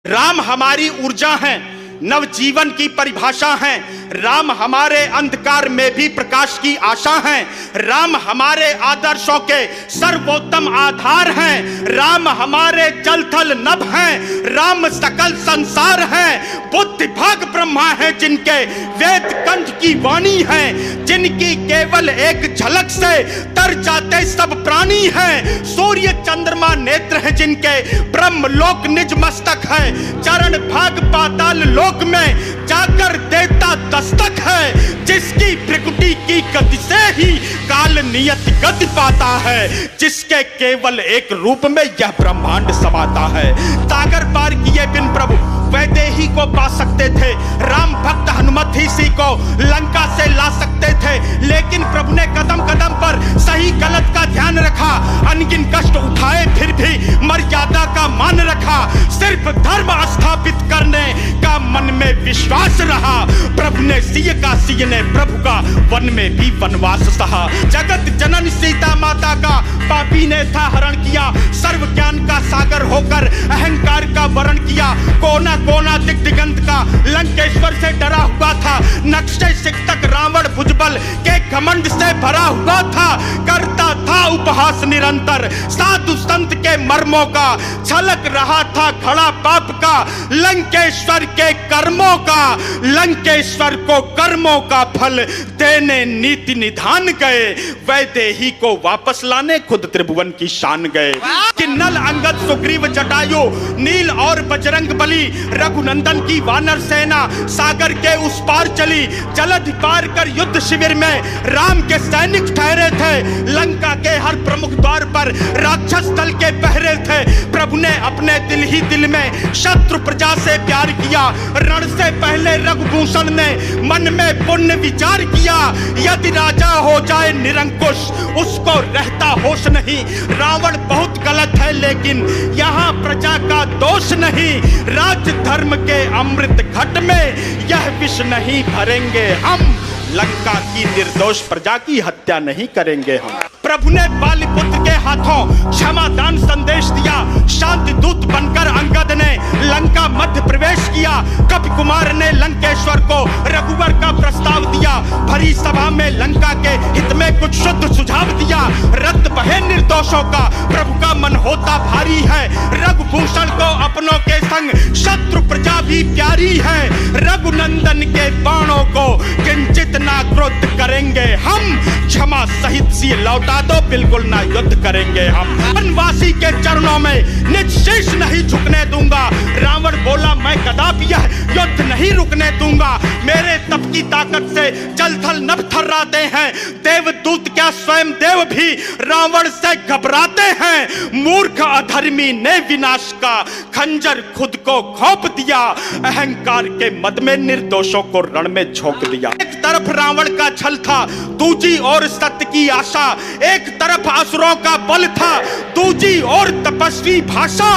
राम हमारी ऊर्जा है, नवजीवन की परिभाषा है। राम हमारे अंधकार में भी प्रकाश की आशा है। राम हमारे आदर्शों के सर्वोत्तम आधार हैं। राम हमारे जल थल नभ हैं। राम सकल संसार हैं। बुद्धि भाग ब्रह्मा है जिनके वेद कंठ की वाणी है, जिनकी केवल एक झलक से तर जाते सब प्राणी हैं। सूर्य चंद्रमा नेत्र है जिनके ब्रह्म लोक निज मस्तक है। चरण भाग पाताल लोक में जाकर देता दस्तक है। जिसकी भृकुटी की गति से ही काल नियत गति पाता है। जिसके केवल एक रूप में यह ब्रह्मांड समाता है। सागर पार किए बिन प्रभु वैदेही को पा सकते थे। राम भक्त हनुमत ही सी को लंका से ला सकते थे, लेकिन प्रभु ने कदम कदम पर सही गलत का ध्यान रखा। अनगिन कष्ट उठाए फिर भी मर्यादा का मान रखा। सिर्फ धर्म स्थापित करने का मन में विश्वास रहा। प्रभु ने सिय का सिय ने प्रभु का वन में भी वनवास सहा। जगत जनन सीता माता का पापी ने था हरण किया। सर्व ज्ञान का सागर होकर अहंकार का वरण किया। कोना कोना दिग दिगंत का लंकेश्वर से डरा हुआ था। नक्शे सिकतक रावण भुजबल के घमंड से भरा हुआ था। करता था उपहास निरंतर साधु संत के मर्मों का। छलक रहा था खड़ा पाप का लंकेश्वर के कर्मों का। लंकेश्वर को कर्मों का फल देने नीति निधान गए। वैदेही को वापस लाने खुद त्रिभुवन की शान गए। कि नल अंगद सुग्रीव जटायु नील और बजरंग बली रघुनंदन की वानर सेना सागर के उस पार चली। जलधि पार कर युद्ध शिविर में राम के सैनिक ठहरे थे। लंका के हर प्रमुख द्वार पर राक्षस दल के पहरे थे। प्रभु ने अपने दिल ही दिल में शत्रु प्रजा से प्यार किया। रण से पहले रघुभूषण ने मन में पुण्य विचार किया। यदि राजा हो जाए निरंकुश उसको रहता होश नहीं। रावण बहुत गलत है लेकिन यहाँ प्रजा का दोष नहीं। राज धर्म के अमृत घट में यह विष नहीं भरेंगे हम। लंका की निर्दोष प्रजा की हत्या नहीं करेंगे हम। प्रभु ने बालीपुत्र के हाथों क्षमा दान संदेश दिया। शांति दूत बनकर अंगद ने लंका मध्य प्रवेश किया। कपि कुमार ने लंकेश्वर को रघुवर का प्रस्ताव दिया। भरी सभा में लंका के हित में कुछ शुद्ध सुझाव दिया। रक्त बहे निर्दोषों का प्रभु का मन होता भारी है। रघुभूषण को अपनों के संग शत्रु प्रजा भी प्यारी है। रघुनंदन के बाणों को किंचित ना क्रोध करेंगे हम। क्षमा सहित सी लौटा दो बिल्कुल ना युद्ध करेंगे हम। वनवासी के चरणों में निज शीश नहीं झुकने दूंगा। रावण बोला मैं कदापि यह युद्ध नहीं रुकने दूंगा। मेरे तप की ताकत से जल थल नभ थर्राते हैं। देवदूत क्या स्वयं देव भी रावण से घबराते हैं। मूर्ख अधर्मी ने विनाश का खंजर खुद को घोंप दिया। अहंकार के मद में निर्दोषों को रण में झोंक दिया। एक तरफ रावण का छल था, दूसरी ओर सत्य की आशा। एक तरफ असुरों का बल था, दूसरी ओर तपस्वी भाषा।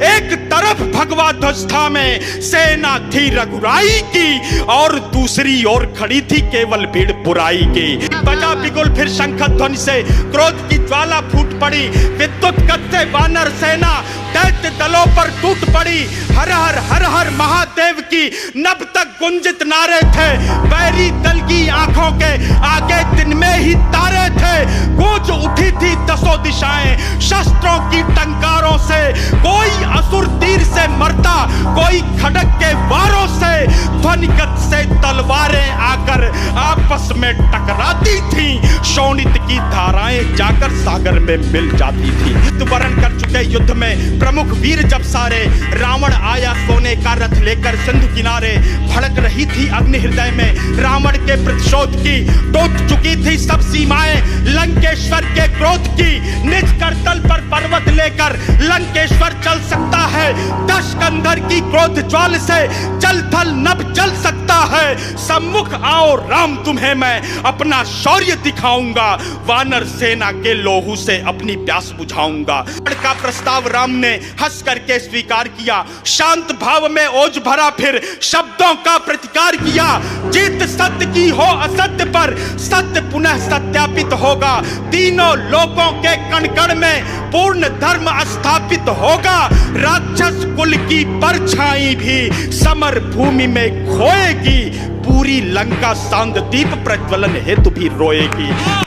एक तरफ भगवा ध्वजथा में सेना थी रघुराई की, और दूसरी ओर खड़ी थी केवल भीड़ बुराई की। बजा बिगुल फिर शंख ध्वनि से क्रोध की ज्वाला फूट पड़ी। विद्युत गति से वानर सेना दैत्य दलों पर टूट पड़ी। हर हर हर हर महादेव की नभ तक गुंजित नारे थे। बैरी दल की आंखों के आगे दिन में ही तारे थे। गूंज उठी थी दसों दिशाएं शस्त्रों की टंकारों से। कोई असुर तीर से मरता, कोई खड़ग के वारों से। ध्वनिगत से तलवारें आकर आपस में टकराती थी। शोणित की धाराएं जाकर सागर में मिल जाती थी। वरण कर चुके युद्ध में प्रमुख वीर जब सारे, रावण आया सोने का रथ लेकर सिंधु किनारे। भड़क रही थी अग्नि हृदय में रावण के प्रतिशोध की। टूट चुकी थी सब सीमाएं लंकेश्वर के क्रोध की। निज करतल पर पर्वत लेकर लंकेश्वर चल सकता है। दशकंधर की क्रोध ज्वाल से जल थल नभ जल सकता है। सम्मुख आओ राम राम तुम्हें मैं अपना शौर्य दिखाऊंगा, वानर सेना के लोहू से अपनी प्यास बुझाऊंगा। का प्रस्ताव राम ने हंस करके स्वीकार किया, शांत भाव में ओज भरा, फिर शब्दों का प्रतिकार किया। जीत सत्य की हो असत्य पर, सत्य पुनः सत्यापित होगा। तीनों लोकों के कण कण में पूर्ण धर्म स्थापित होगा। राक्षस कुल की परछाई भी समर भूमि में खोएगी। पूरी लंका सांग दीप प्रज्वलन हेतु भी रोएगी।